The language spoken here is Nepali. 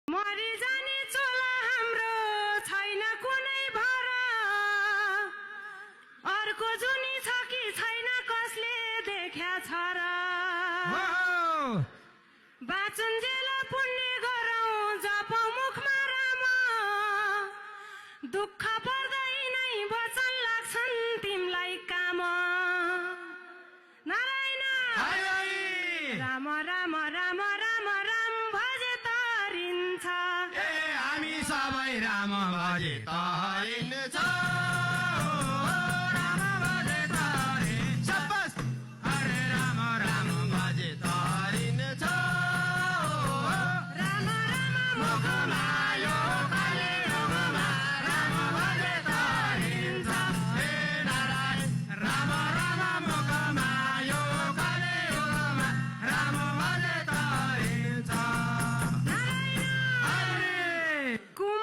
मरि जाने चोला हाम्रो छैन कुनै भर अर्को जुनी छ कि छैन कसले देख्या छ र बाँचुन्जेल पुण्य गरौँ जप मुखमा राम दुःख पर्दैन वचन लाग्छन् तिमलाई काम नारायण राम राम राम राम राम भजे तरिन्छ ए हामी सबै राम भजे तरिन्छ राम भजे तरिन्छ बस अरे राम राम भजे तरिन्छ राम राम मुखमा यो कलियुगमा राम भजे तरिन्छ हे नारायण राम राम मुखमा यो कलियुगमा राम भजे तरिन्छ नारायण अरे कुम